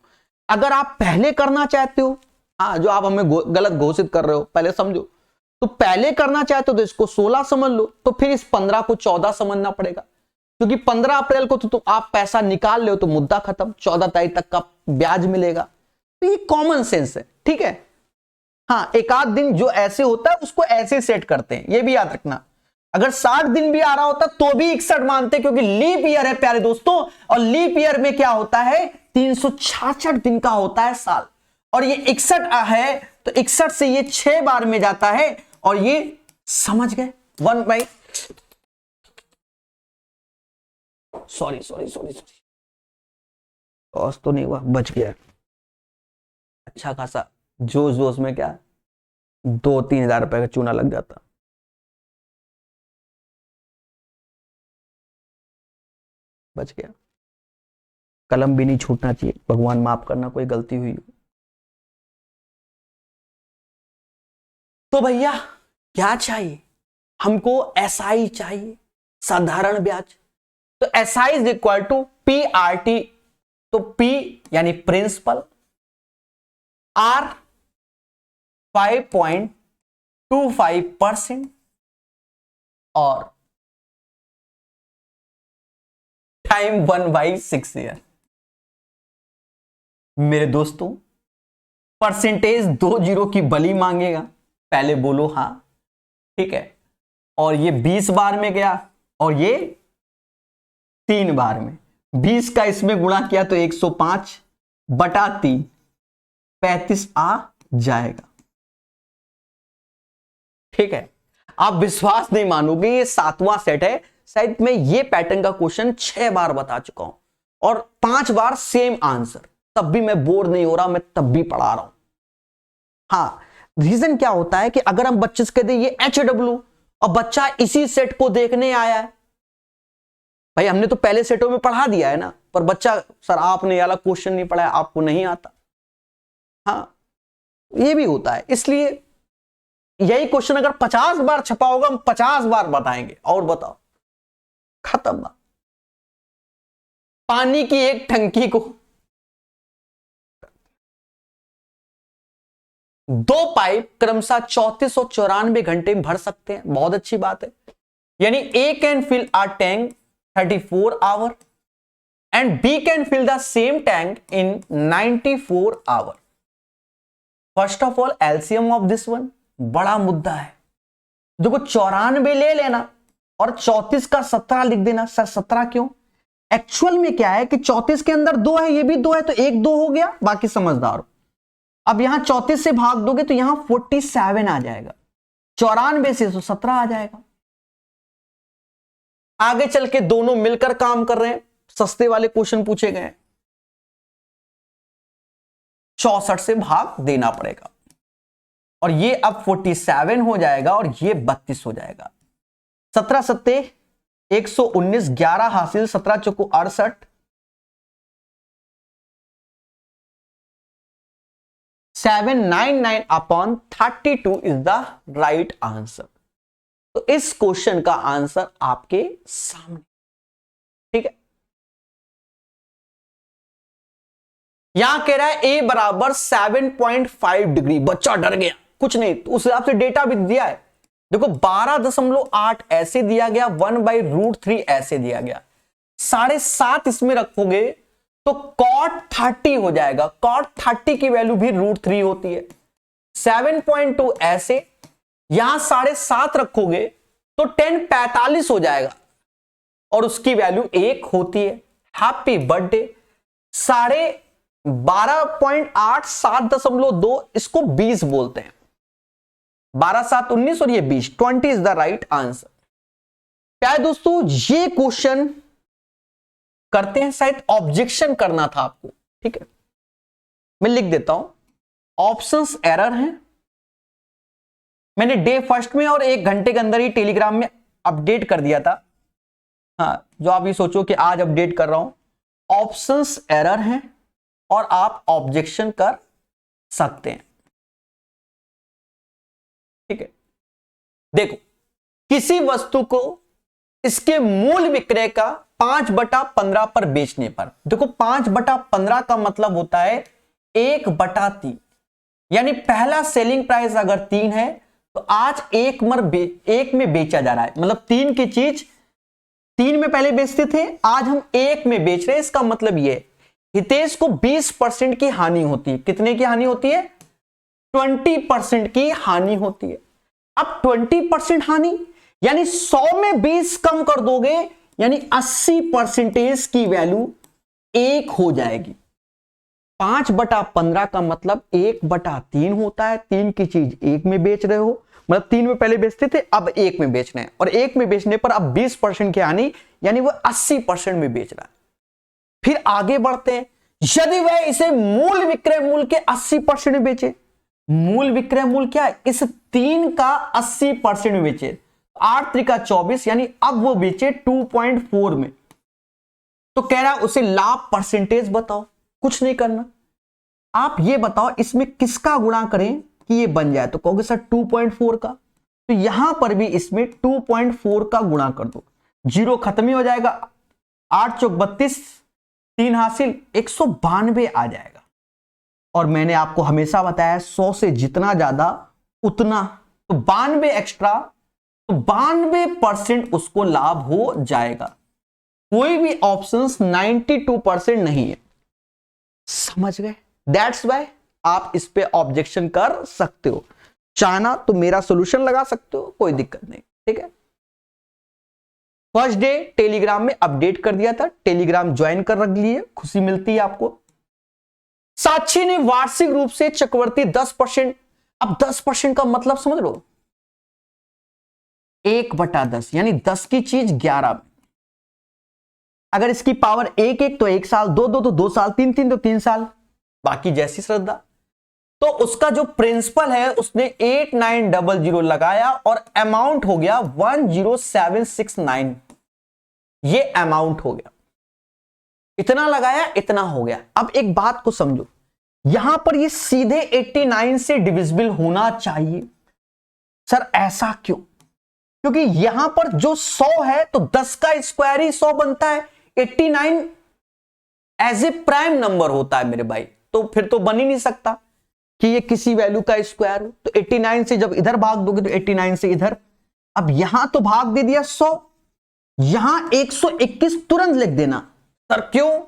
अगर आप पहले करना चाहते हो, हाँ जो आप हमें गलत घोषित कर रहे हो, पहले समझो, तो पहले करना चाहते हो तो इसको 16 समझ लो, तो फिर इस 15 को 14 समझना पड़ेगा, क्योंकि 15 अप्रैल को तो आप पैसा निकाल ले हो तो मुद्दा खत्म, 14 तारीख तक का ब्याज मिलेगा। तो ये कॉमन सेंस है। ठीक है, हाँ एक आध दिन जो ऐसे होता है उसको ऐसे सेट करते हैं, ये भी याद रखना। अगर 60 दिन भी आ रहा होता तो भी 61 मानते, क्योंकि लीप ईयर है प्यारे दोस्तों, और लीप ईयर में क्या होता है, 366 दिन का होता है साल, और ये 61 है तो 61 से ये 6 बार में जाता है, और ये समझ गए 1 बाई सॉरी तो नहीं हुआ, बच गया अच्छा खासा, जोश में क्या 2-3 हजार रुपए का चूना लग जाता। बच गया, कलम भी नहीं छूटना चाहिए, भगवान माफ करना कोई गलती हुई हो। तो भैया क्या चाहिए हमको, एसआई चाहिए, साधारण ब्याज। तो SI is equal to PRT, तो P यानी प्रिंसिपल, R 5.25% और टाइम 1/6 ईयर। मेरे दोस्तों परसेंटेज 2 जीरो की बली मांगेगा, पहले बोलो हाँ, ठीक है। और ये 20 बार में गया और ये 3 बार में, 20 का इसमें गुणा किया तो 105/3, 35 आ जाएगा, ठीक है। आप विश्वास नहीं मानोगे, ये 7वां सेट है, शायद मैं ये पैटर्न का क्वेश्चन 6 बार बता चुका हूं और 5 बार सेम आंसर, तब भी मैं बोर नहीं हो रहा, मैं तब भी पढ़ा रहा हूं। हाँ, रीजन क्या होता है कि अगर हम बच्चे से कहते ये HW और बच्चा इसी सेट को देखने आया है, भाई हमने तो पहले सेटों में पढ़ा दिया है ना, पर बच्चा सर आपने ये वाला क्वेश्चन नहीं पढ़ा है, आपको नहीं आता। हाँ, ये भी होता है, इसलिए यही क्वेश्चन अगर 50 बार छपा होगा, हम 50 बार बताएंगे। और बताओ, खत्म बात। पानी की एक टंकी को 2 पाइप क्रमशः 34 और 94 घंटे में भर सकते हैं, बहुत अच्छी बात है। यानी A can fill a tank 34 hour and B can fill the same tank in 94 hour. First of all LCM of this one, बड़ा मुद्दा है। देखो 94 ले लेना और 34 का 17 लिख देना। सर 17 क्यों? एक्चुअल में क्या है कि 34 के अंदर 2 है, ये भी 2 है, तो 1 2 हो गया, बाकी समझदार हो। अब यहां 34 से भाग दोगे तो यहां 47 आ जाएगा, 94 से तो 17 आ जाएगा। आगे चल के दोनों मिलकर काम कर रहे हैं, सस्ते वाले क्वेश्चन पूछे गए, 64 से भाग देना पड़ेगा और ये अब 47 हो जाएगा और ये 32 हो जाएगा। 17 सत्ते 119, 11 हासिल, 17 चौको 68, 799/32 इज द राइट आंसर। तो इस क्वेश्चन का आंसर आपके सामने, ठीक है। यहां कह रहा है A बराबर 7.5 डिग्री, बच्चा डर गया, कुछ नहीं, तो उस हिसाब से डेटा भी दिया है। देखो 12.8 ऐसे दिया गया, 1/√3 ऐसे दिया गया, 7.5 इसमें रखोगे तो cot 30 हो जाएगा। cot 30 की वैल्यू भी √3 होती है। 7.2 ऐसे, यहां 7.5 रखोगे तो 10 हो जाएगा और उसकी वैल्यू 1 होती है। Happy birthday. 12.8 7.2, इसको 20 बोलते हैं, 12 7 19 और ये 20, 20 इज द राइट आंसर। क्या है दोस्तों, ये क्वेश्चन करते हैं, शायद ऑब्जेक्शन करना था आपको, ठीक है। मैं लिख देता हूं, ऑप्शंस एरर हैं। मैंने डे फर्स्ट में और 1 घंटे के अंदर ही टेलीग्राम में अपडेट कर दिया था। हाँ, जो आप ये सोचो कि आज अपडेट कर रहा हूं, ऑप्शंस एरर हैं और आप ऑब्जेक्शन कर सकते हैं, ठीक है। देखो, किसी वस्तु को इसके मूल विक्रय का 5/15 पर बेचने पर, देखो 5/15 का मतलब होता है 1/3, यानी पहला सेलिंग प्राइस अगर 3 है तो आज 1 में बेचा जा रहा है, मतलब 3 की चीज 3 में पहले बेचते थे, आज हम 1 में बेच रहे हैं। इसका मतलब यह हितेश को 20% की हानि होती है। कितने की हानि होती है? 20% की हानि होती है। अब 20% हानि यानी 100 में 20 कम कर दोगे, यानी 80% की वैल्यू 1 हो जाएगी। 5/15 का मतलब 1/3 होता है। 3 की चीज 1 में बेच रहे हो, मतलब 3 में पहले बेचते थे, अब 1 में बेच रहे हैं, और 1 में बेचने पर अब 20% की हानि, यानी वो 80% में बेच रहा है। फिर आगे बढ़ते हैं, यदि वह इसे मूल विक्रय मूल्य के 80% में बेचे, मूल विक्रय मूल्य क्या है? इस 3 का 80% में बेचे, 8 त्रिका 24, यानी अब वो बेचे 2.4 में, तो कह रहा है उसे लाभ परसेंटेज बताओ। कुछ नहीं करना, आप ये बताओ इसमें किसका गुणा करें कि ये बन जाए, तो कहोगे सर 2.4 का, तो यहां पर भी इसमें 2.4 का गुणा कर दो। जीरो खत्म ही हो जाएगा, 8 चौक 32, 3 हासिल, 192 आ जाएगा। और मैंने आपको हमेशा बताया 100 से जितना ज्यादा उतना, तो 92 एक्स्ट्रा, तो 92% उसको लाभ हो जाएगा। कोई भी ऑप्शंस 92% नहीं है, समझ गए? दैट्स वाई आप इस पे ऑब्जेक्शन कर सकते हो, चाहना तो मेरा सॉल्यूशन लगा सकते हो, कोई दिक्कत नहीं, ठीक है। फर्स्ट डे टेलीग्राम में अपडेट कर दिया था, टेलीग्राम ज्वाइन कर रख लिए, खुशी मिलती है आपको। साक्षी ने वार्षिक रूप से चक्रवर्ती 10%, अब 10% का मतलब समझ लो, 1/10 यानी 10 की चीज 11 में। अगर इसकी पावर 1 तो 1 साल, 2 तो 2 साल, 3 तो 3 साल, बाकी जैसी श्रद्धा। तो उसका जो प्रिंसिपल है उसने 8900 लगाया और अमाउंट हो गया 10769, ये अमाउंट हो गया, इतना लगाया इतना हो गया। अब एक बात को समझो, यहां पर ये सीधे 89 से डिविजिबल होना चाहिए। सर ऐसा क्यों? क्योंकि यहां पर जो 100 है तो 10 का स्क्वायर ही 100 बनता है, 89 एज ए प्राइम नंबर होता है मेरे भाई, तो फिर तो बन ही नहीं सकता कि ये किसी वैल्यू का स्क्वायर हो। तो 89 से जब इधर भाग दोगे तो 89 से इधर, अब यहां तो भाग दे दिया 100, यहां 121 तुरंत लिख देना। सर क्यों?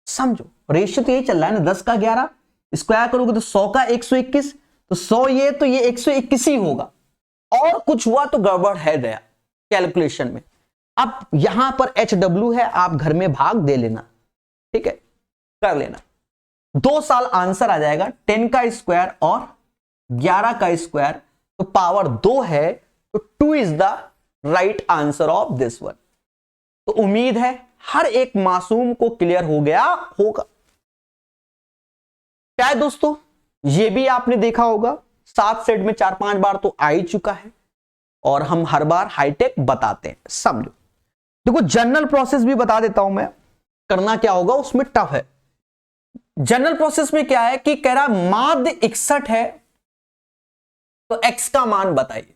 समझो, रेशियो तो यही चल रहा है ना, 10 का 11 स्क्वायर करोगे तो 100 का 121, तो 100 ये तो ये 121 ही होगा, और कुछ हुआ तो गड़बड़ है गया कैलकुलेशन में। अब यहां पर HW है, आप घर में भाग दे लेना, ठीक है, कर लेना। 2 साल आंसर आ जाएगा, 10 का स्क्वायर और 11 का स्क्वायर, तो पावर 2 है, तो 2 is the right answer of this one. तो उम्मीद है हर एक मासूम को क्लियर हो गया होगा। क्या है दोस्तों, ये भी आपने देखा होगा 7 सेट में 4-5 बार तो आ ही चुका है, और हम हर बार हाईटेक बताते हैं, समझो। देखो जनरल प्रोसेस भी बता देता हूं मैं, करना क्या होगा उसमें टफ है। जनरल प्रोसेस में क्या है कि कह रहा माध्य 61 है, तो x का मान बताइए।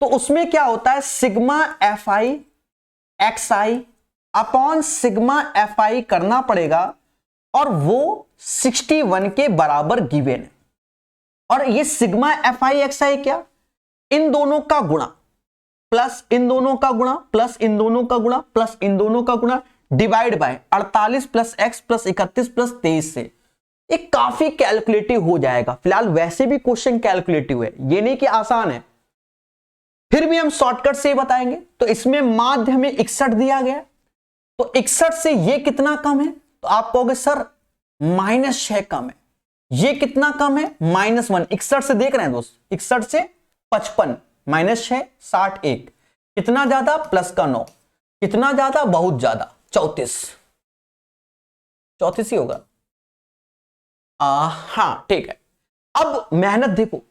तो उसमें क्या होता है, sigma fi xi upon sigma fi करना पड़ेगा, और वो 61 के बराबर गिवन है। और ये सिग्मा fi xi क्या, इन दोनों का गुणा प्लस इन दोनों का गुणा प्लस इन दोनों का गुणा प्लस इन दोनों का गुणा divide by 48 plus x plus 31 plus 23 से। ये काफी कैलकुलेटिव हो जाएगा। फिलहाल वैसे भी क्वेश्चन कैलकुलेटिव है, ये नहीं कि आसान है, फिर भी हम शॉर्टकट से बताएंगे। तो इसमें माध्य हमें 61 दिया गया, तो 61 से ये कितना कम है, तो आप कहोगे सर -6 कम है। ये कितना कम है, -1। 61 से देख रहे हैं दोस्त, 61 से 55 -6 61, कितना ज्यादा, प्लस का 9, कितना ज्यादा, बहुत ज्यादा, 34 ही होगा। हाँ ठीक है। अब मेहनत देखो,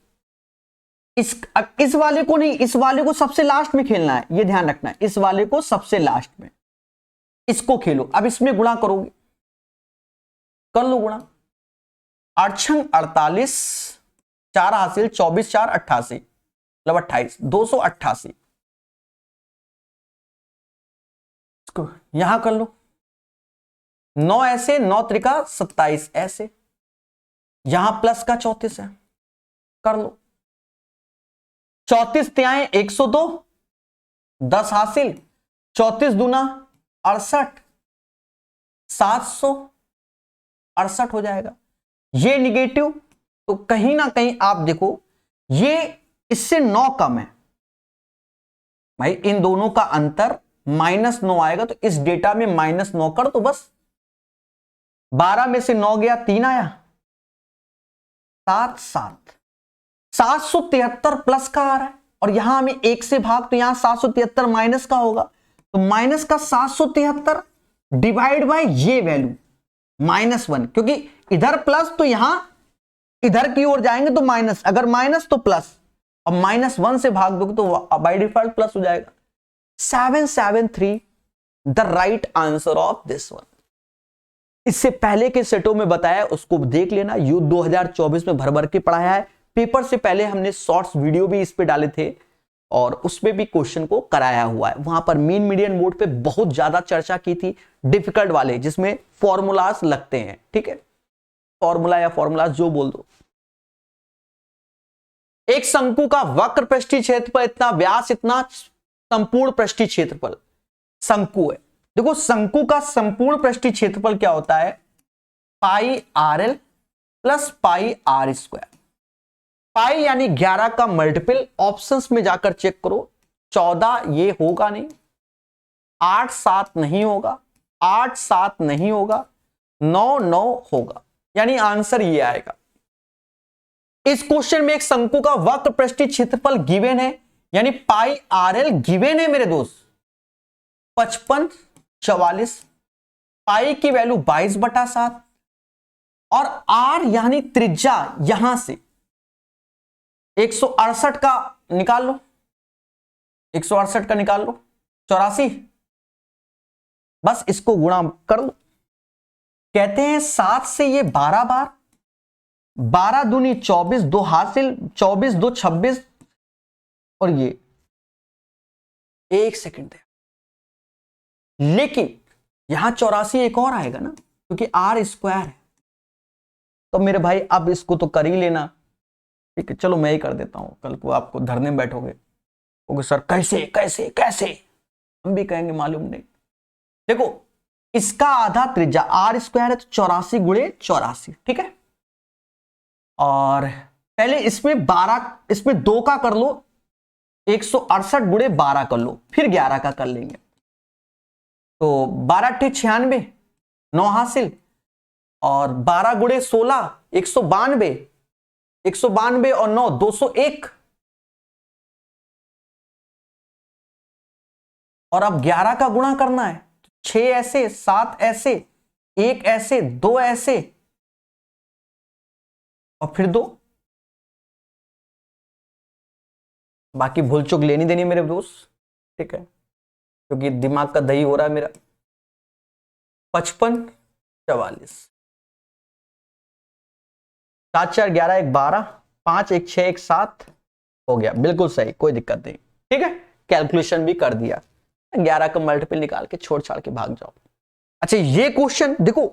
इस वाले को नहीं, इस वाले को सबसे लास्ट में खेलना है, ये ध्यान रखना है, इस वाले को सबसे लास्ट में, इसको खेलो। अब इसमें गुणा करोगे, कर लो गुणा, 8 छंग 48, 4 हासिल, 24 4 88, मतलब 28, 288। यहां कर लो, 9 ऐसे, 9 त्रिका 27 ऐसे, यहां प्लस का 34 है, कर लो। 34 त्याएं 102, 10 हासिल, 34 दूना 68, 768 हो जाएगा। ये निगेटिव, तो कहीं ना कहीं आप देखो ये इससे 9 कम है भाई, इन दोनों का अंतर -9 आएगा, तो इस डेटा में -9 कर, तो बस 12 में से 9 गया, 3 आया, 773 प्लस का आ रहा है, और यहां हमें 1 से भाग, तो यहां 773 माइनस का होगा, तो माइनस का 773 डिवाइड बाय ये वैल्यू -1, क्योंकि इधर प्लस तो यहां इधर की ओर जाएंगे तो माइनस, अगर माइनस तो प्लस, और -1 से भाग दोगे तो बाय डिफॉल्ट प्लस हो जाएगा। 773 the right answer of this one. इससे पहले के सेटों में बताया, उसको देख लेना, यूथ 2024 में भर भर के पढ़ाया है। पेपर से पहले हमने शॉर्ट्स वीडियो भी इस पे डाले थे, और उसमें भी क्वेश्चन को कराया हुआ है। वहां पर मीन मीडियन मोड पे बहुत ज्यादा चर्चा की थी, डिफिकल्ट वाले जिसमें फॉर्मूलाज लगते हैं, ठीक है, फॉर्मूला या फॉर्मूलाज जो बोल दो। एक शंकु का वक्र पृष्ठीय क्षेत्रफल इतना, व्यास इतना, संपूर्ण पृष्ठीय क्षेत्रफल शंकु है। देखो शंकु का संपूर्ण पृष्ठीय क्षेत्रफल क्या होता है, pi r l plus pi r square. Pi यानी 11 का मल्टीपल, ऑप्शंस में जाकर चेक करो, 14 ये होगा नहीं, 8 7 नहीं होगा, 8 7 नहीं होगा, 9 9 होगा, यानी आंसर ये आएगा। इस क्वेश्चन में एक शंकु का वक्र पृष्ठीय क्षेत्रफल गिवन है, यानी पाई आर एल गिवन है मेरे दोस्त 55 44, पाई की वैल्यू 22/7 और आर यानी त्रिज्या यहां से 168 का निकाल लो, 168 का निकाल लो, 84, बस इसको गुणा कर लो। कहते हैं 7 से ये 12 बार, 12 दूनी 24, 2 हासिल, 24 2 26, और ये 1 सेकंड दे, लेकिन यहां 84 एक और आएगा ना, क्योंकि आर स्क्वायर है। तो मेरे भाई अब इसको तो कर ही लेना, ठीक है, चलो मैं ही कर देता हूं, कल को आपको धरने में बैठोगे ओके सर कैसे कैसे कैसे, हम भी कहेंगे मालूम नहीं। देखो इसका आधा त्रिज्या आर स्क्वायर है, तो 84 गुणे 84, ठीक है, और पहले इसमें 12, इसमें 2 का कर लो, 168 गुणे 12 कर लो, फिर 11 का कर लेंगे, तो 12 × 96, 9 हासिल, और 12 गुणे 16 192, 192 और 9 201, और अब 11 का गुणा करना है, 6 ऐसे, 7 ऐसे, 1 ऐसे, 2 ऐसे, और फिर 2, बाकी भूल चूक लेनी देनी मेरे दोस्त, ठीक है, क्योंकि दिमाग का दही हो रहा है मेरा। 55 44, 7 4 11 1 12, 5 1 6 1 7 हो गया, बिल्कुल सही, कोई दिक्कत नहीं, ठीक है, कैलकुलेशन भी कर दिया, 11 का मल्टीपल निकाल के छोड़ छाड़ के भाग जाओ। अच्छा ये क्वेश्चन देखो,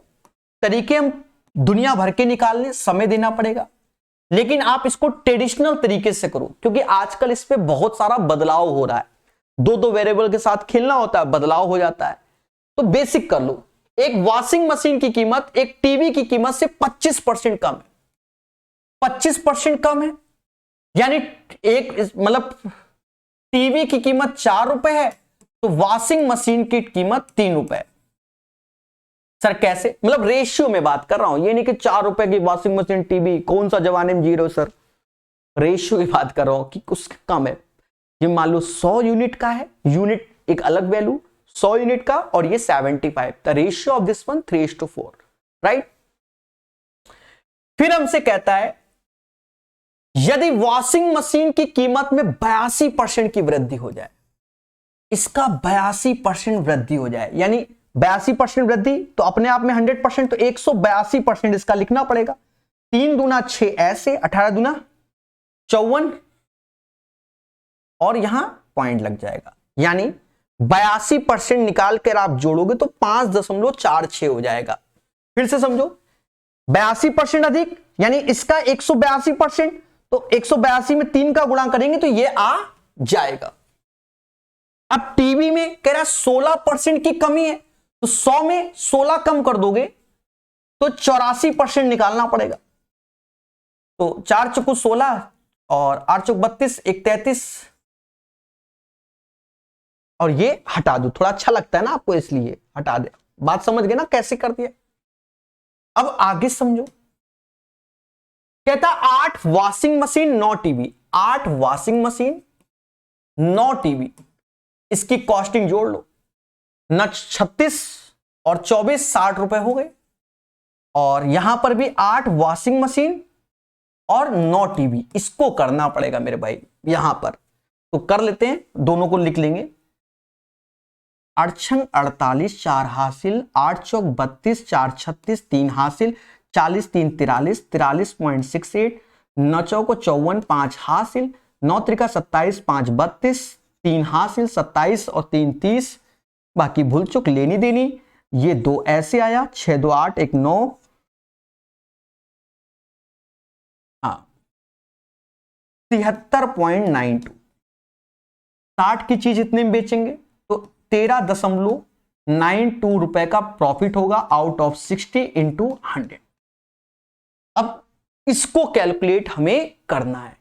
तरीके हम दुनिया भर के निकालने, समय देना पड़ेगा, लेकिन आप इसको ट्रेडिशनल तरीके से करो, क्योंकि आजकल इस पे बहुत सारा बदलाव हो रहा है, 2 वेरिएबल के साथ खेलना होता है, बदलाव हो जाता है, तो बेसिक कर लो। एक वॉशिंग मशीन की कीमत एक टीवी की कीमत से 25% कम है, 25% कम है, यानी एक मतलब टीवी की कीमत 4 रुपए है, तो वॉशिंग मशीन की कीमत 3 रुपए। सर कैसे, मतलब रेशियो में बात कर रहा हूं, ये नहीं कि 4 रुपए की वॉशिंग मशीन टीवी, कौन सा जमाने में जी रहे हो सर, रेशियो की बात कर रहा हूं कि उसका कम है। ये मान लो 100 यूनिट का है, यूनिट एक अलग वैल्यू 100 यूनिट का, और ये 75, the ratio of this one 3:4, right. फिर हमसे कहता है यदि वॉशिंग मशीन की कीमत में 82% की वृद्धि हो जाए, इसका 82% वृद्धि हो जाए, यानी 82% वृद्धि तो अपने आप में 100%, तो 182% इसका लिखना पड़ेगा। 3 दूना 6 ऐसे, 18 दूना 54, और यहां पॉइंट लग जाएगा, यानी 82% निकाल कर आप जोड़ोगे तो 5.46 हो जाएगा। फिर से समझो, 82% अधिक यानी इसका 182%, तो 182 में 3 का गुणा करेंगे तो ये आ जाएगा। अब टीवी में कह रहा 16% की कमी है, तो 100 में 16 कम कर दोगे तो 84% निकालना पड़ेगा। तो 4 चौको 16 और 8 चौक 32, 1 33, और ये हटा दो, थोड़ा अच्छा लगता है ना आपको इसलिए हटा दे। बात समझ गए ना कैसे कर दिया। अब आगे समझो, कहता 8 washing machine 9 TV, 8 washing machine 9 TV, इसकी कॉस्टिंग जोड़ लो, न 36 और 24 60 रुपए हो गए, और यहां पर भी 8 वॉशिंग मशीन और 9 टीवी, इसको करना पड़ेगा मेरे भाई यहां पर। तो कर लेते हैं, दोनों को लिख लेंगे। 8 छंग 48, 4 हासिल, 8 चौक 32, 4 36, 3 हासिल, 40 3 43, 43.68, 9 चौको 54, 5 हासिल, 9 त्रिका 27, 5 32, 3 हासिल, 27 और 3 30, बाकी भूल चुक लेनी देनी। ये 2 ऐसे आया, 6 2 8, 1 9, हाँ 73.92। 60 की चीज इतने में बेचेंगे तो 13.92 रुपए का प्रॉफिट होगा आउट ऑफ 60 इंटू 100। अब इसको कैलकुलेट हमें करना है,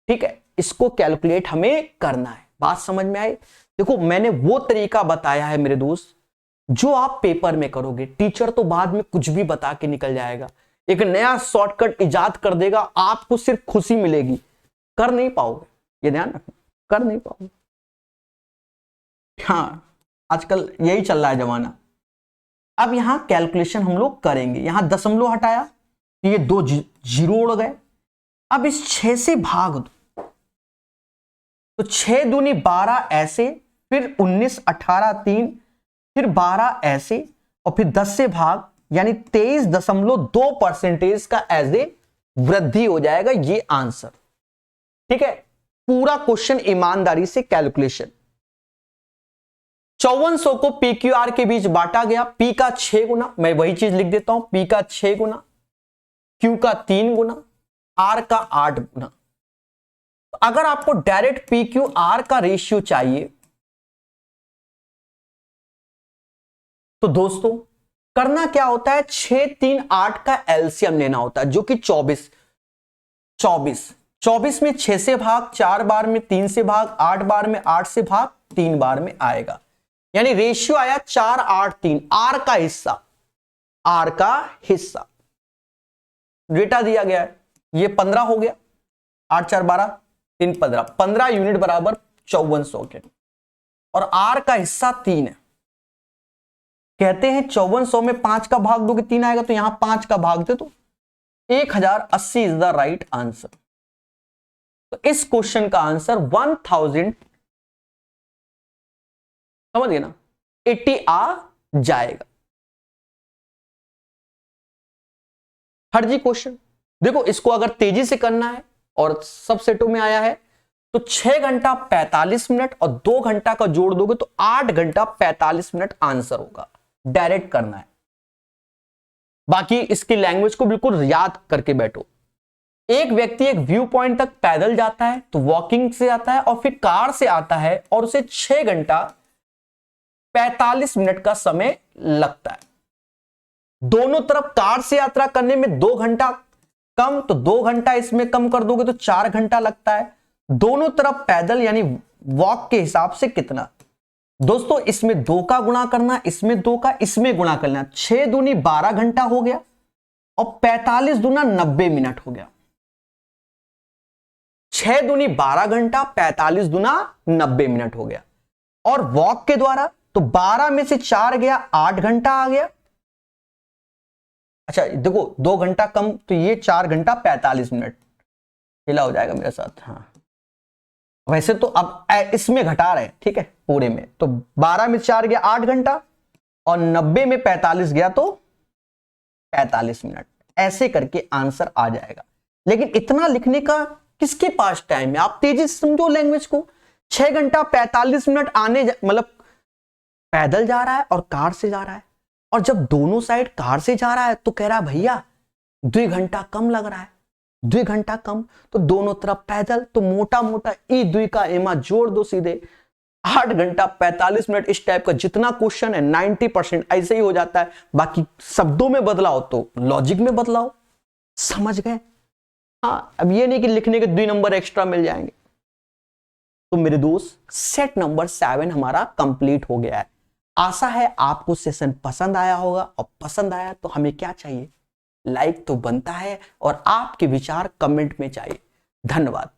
ठीक है, इसको कैलकुलेट हमें करना है। बात समझ में आई? देखो मैंने वो तरीका बताया है मेरे दोस्त जो आप पेपर में करोगे। टीचर तो बाद में कुछ भी बता के निकल जाएगा, एक नया शॉर्टकट इजाद कर देगा, आपको सिर्फ खुशी मिलेगी, कर नहीं पाओगे, ये ध्यान रखना, कर नहीं पाओगे। हाँ आजकल यही चल रहा है जमाना। अब यहां कैलकुलेशन हम लोग करेंगे, यहां दशमलव हटाया तो ये 2 जीरो उड़ गए। अब इस 6 से भाग दो तो 6 दूनी 12 ऐसे, फिर 19 18 3, फिर 12 ऐसे और फिर 10 से भाग, यानी 23.2% का एज ए वृद्धि हो जाएगा ये आंसर। ठीक है, पूरा क्वेश्चन ईमानदारी से कैलकुलेशन। 5400 को पी क्यू आर के बीच बांटा गया, पी का 6 गुना, मैं वही चीज लिख देता हूं, पी का 6 गुना, क्यू का 3 गुना, आर का 8 गुना। तो अगर आपको डायरेक्ट पी क्यू आर का रेशियो चाहिए तो दोस्तों करना क्या होता है, 6 3 8 का एलसीएम लेना होता है जो कि 24 में 6 से भाग, 4 बार में 3 से भाग, 8 बार में 8 से भाग, 3 बार में आएगा, यानी रेशियो आया 4 8 3। आर का हिस्सा डेटा दिया गया है, ये 15 हो गया, 8 4 12 3 15, 15 यूनिट बराबर 5400 के, और आर का हिस्सा 3 है। कहते हैं 5400 में 5 का भाग दोगे 3 आएगा, तो यहां 5 का भाग दे तो 1080 इज द राइट आंसर। तो इस क्वेश्चन का आंसर 1000, समझिए ना, 80 आ जाएगा। फर्जी क्वेश्चन देखो, इसको अगर तेजी से करना है और सब सेटों में आया है तो 6 घंटा 45 मिनट और 2 घंटा का जोड़ दोगे तो 8 घंटा 45 मिनट आंसर होगा। डायरेक्ट करना है, बाकी इसकी लैंग्वेज को बिल्कुल याद करके बैठो। एक व्यक्ति एक व्यू पॉइंट तक पैदल जाता है तो वॉकिंग से आता है, और फिर कार से आता है और उसे 6 घंटा 45 मिनट का समय लगता है। दोनों तरफ कार से यात्रा करने में 2 घंटा कम, तो 2 घंटा इसमें कम कर दोगे तो 4 घंटा लगता है। दोनों तरफ पैदल यानी वॉक के हिसाब से कितना, दोस्तों इसमें 2 का गुणा करना, इसमें 2 का, इसमें गुणा करना, 6 दूनी 12 घंटा हो गया और 45 दूना 90 मिनट हो गया। 6 दूनी 12 घंटा, 45 दूना 90 मिनट हो गया। और वॉक के द्वारा तो 12 में से 4 गया, 8 घंटा आ गया। अच्छा देखो 2 घंटा कम, तो ये 4 घंटा 45 मिनट हिला हो जाएगा मेरे साथ। हाँ वैसे तो अब इसमें घटा रहे हैं, ठीक है, पूरे में तो 12 में 4 गया 8 घंटा और 90 में 45 गया तो 45 मिनट, ऐसे करके आंसर आ जाएगा। लेकिन इतना लिखने का किसके पास टाइम है, आप तेजी से समझो लैंग्वेज को। 6 घंटा 45 मिनट आने मतलब पैदल जा रहा है और कार से जा रहा है, और जब दोनों साइड कार से जा रहा है तो कह रहा है भैया 2 घंटा कम लग रहा है, 2 घंटा कम, तो दोनों तरफ पैदल, तो मोटा मोटा ई 2 का एमा जोड़ दो सीधे 8 घंटा 45 मिनट। इस टाइप का जितना क्वेश्चन है 90% ऐसे ही हो जाता है। बाकी शब्दों में बदलाओ तो लॉजिक में बदलाओ, समझ गए? हाँ अब ये नहीं कि लिखने के 2 नंबर एक्स्ट्रा मिल जाएंगे। तो मेरे दोस्त सेट नंबर 7 हमारा कंप्लीट हो गया है। आशा है आपको सेशन पसंद आया होगा, और पसंद आया तो हमें क्या चाहिए, लाइक तो बनता है, और आपके विचार कमेंट में चाहिए। धन्यवाद।